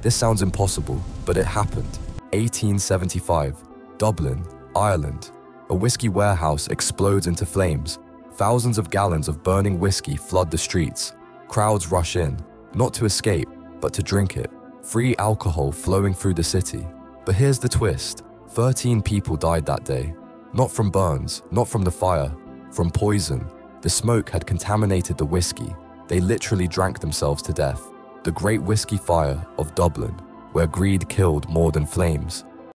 This sounds impossible, but it happened. 1875, Dublin, Ireland. A whiskey warehouse explodes into flames. Thousands of gallons of burning whiskey flood the streets. Crowds rush in, not to escape, but to drink it. Free alcohol flowing through the city. But here's the twist. 13 people died that day. Not from burns, not from the fire, from poison. The smoke had contaminated the whiskey. They literally drank themselves to death. The Great Whiskey Fire of Dublin, where greed killed more than flames.